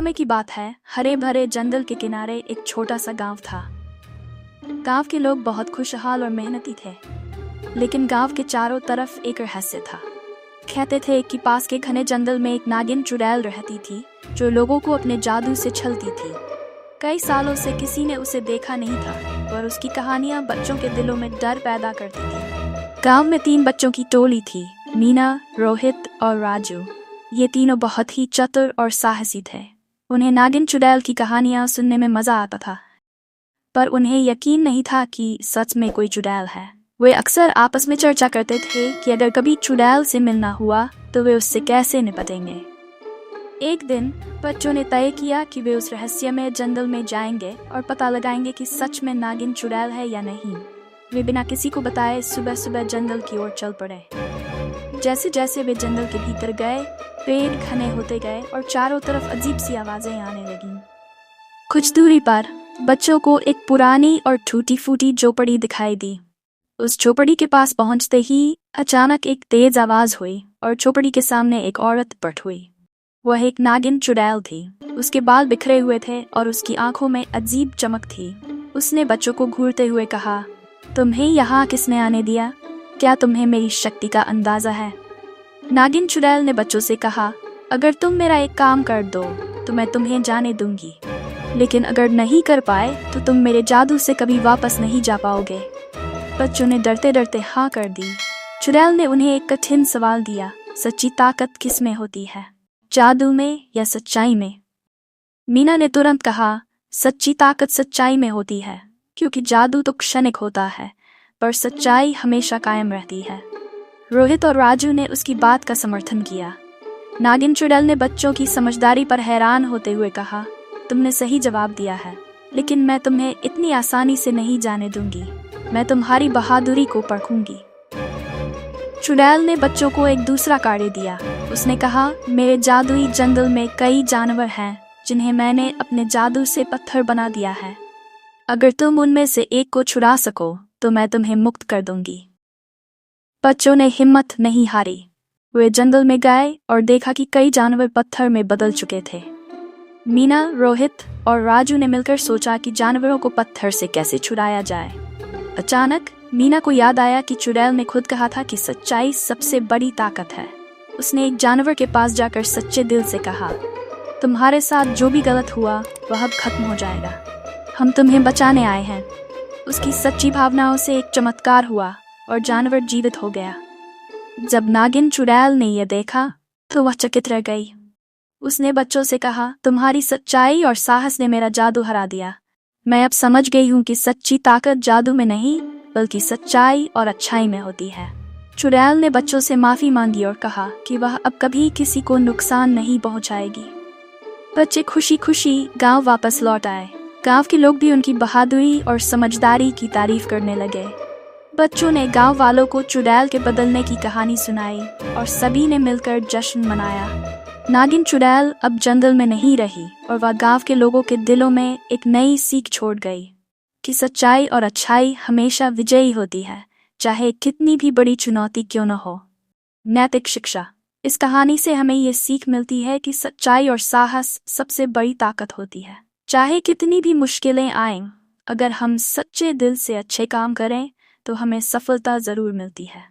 समय की बात है। हरे भरे जंगल के किनारे एक छोटा सा गांव था। गांव के लोग बहुत खुशहाल और मेहनती थे, लेकिन गांव के चारों तरफ एक रहस्य था। कहते थे कि पास के घने जंगल में एक नागिन चुड़ैल रहती थी, जो लोगों को अपने जादू से छलती थी। कई सालों से किसी ने उसे देखा नहीं था, पर उसकी कहानियां बच्चों के दिलों में डर पैदा करती थी। गांव में 3 बच्चों की टोली थी, मीना, रोहित और राजू। ये तीनों बहुत ही चतुर और साहसी थे। उन्हें नागिन चुड़ैल की कहानियां सुनने में मजा आता था, पर उन्हें यकीन नहीं था कि सच में कोई चुड़ैल है। वे अक्सर आपस में चर्चा करते थे कि अगर कभी चुड़ैल से मिलना हुआ तो वे उससे कैसे निपटेंगे। एक दिन बच्चों ने तय किया कि वे उस रहस्यमय जंगल में जाएंगे और पता लगाएंगे कि सच में नागिन चुड़ैल है या नहीं। वे बिना किसी को बताए सुबह सुबह जंगल की ओर चल पड़े। जैसे जैसे वे जंगल के भीतर गए, पेड़ घने होते गए और चारों तरफ अजीब सी आवाजें आने लगीं। कुछ दूरी पर बच्चों को एक पुरानी और टूटी फूटी झोपड़ी दिखाई दी। उस झोपड़ी के पास पहुंचते ही अचानक एक तेज आवाज हुई और झोपड़ी के सामने एक औरत प्रकट हुई। वह एक नागिन चुड़ैल थी। उसके बाल बिखरे हुए थे और उसकी आंखों में अजीब चमक थी। उसने बच्चों को घूरते हुए कहा, तुम्हें यहाँ किसने आने दिया? क्या तुम्हें मेरी शक्ति का अंदाजा है? नागिन चुड़ैल ने बच्चों से कहा, अगर तुम मेरा एक काम कर दो तो मैं तुम्हें जाने दूंगी, लेकिन अगर नहीं कर पाए तो तुम मेरे जादू से कभी वापस नहीं जा पाओगे। बच्चों ने डरते डरते हाँ कर दी। चुड़ैल ने उन्हें एक कठिन सवाल दिया, सच्ची ताकत किस में होती है, जादू में या सच्चाई में? मीना ने तुरंत कहा, सच्ची ताकत सच्चाई में होती है, क्योंकि जादू तो क्षणिक होता है, पर सच्चाई हमेशा कायम रहती है। रोहित और राजू ने उसकी बात का समर्थन किया। नागिन चुड़ैल ने बच्चों की समझदारी पर हैरान होते हुए कहा, तुमने सही जवाब दिया है, लेकिन मैं तुम्हें इतनी आसानी से नहीं जाने दूंगी। मैं तुम्हारी बहादुरी को परखूंगी। चुड़ैल ने बच्चों को एक दूसरा कार्य दिया। उसने कहा, मेरे जादुई जंगल में कई जानवर हैं जिन्हें मैंने अपने जादू से पत्थर बना दिया है। अगर तुम उनमें से एक को छुड़ा सको तो मैं तुम्हें मुक्त कर दूंगी। बच्चों ने हिम्मत नहीं हारी। वे जंगल में गए और देखा कि कई जानवर पत्थर में बदल चुके थे। मीना, रोहित और राजू ने मिलकर सोचा कि जानवरों को पत्थर से कैसे छुड़ाया जाए। अचानक मीना को याद आया कि चुड़ैल ने खुद कहा था कि सच्चाई सबसे बड़ी ताकत है। उसने एक जानवर के पास जाकर सच्चे दिल से कहा, तुम्हारे साथ जो भी गलत हुआ वह अब खत्म हो जाएगा। हम तुम्हें बचाने आए हैं। उसकी सच्ची भावनाओं से एक चमत्कार हुआ और जानवर जीवित हो गया। जब नागिन चुड़ैल ने यह देखा तो वह चकित रह गई। उसने बच्चों से कहा, तुम्हारी सच्चाई और साहस ने मेरा जादू हरा दिया। मैं अब समझ गई हूँ कि सच्ची ताकत जादू में नहीं बल्कि सच्चाई और अच्छाई में होती है। चुड़ैल ने बच्चों से माफी मांगी और कहा कि वह अब कभी किसी को नुकसान नहीं पहुंचाएगी। बच्चे खुशी खुशी गांव वापस लौट आए। गांव के लोग भी उनकी बहादुरी और समझदारी की तारीफ करने लगे। बच्चों ने गांव वालों को चुड़ैल के बदलने की कहानी सुनाई और सभी ने मिलकर जश्न मनाया। नागिन चुड़ैल अब जंगल में नहीं रही और वह गांव के लोगों के दिलों में एक नई सीख छोड़ गई कि सच्चाई और अच्छाई हमेशा विजयी होती है, चाहे कितनी भी बड़ी चुनौती क्यों न हो। नैतिक शिक्षा। इस कहानी से हमें ये सीख मिलती है कि सच्चाई और साहस सबसे बड़ी ताकत होती है। चाहे कितनी भी मुश्किलें आएं, अगर हम सच्चे दिल से अच्छे काम करें तो हमें सफलता जरूर मिलती है।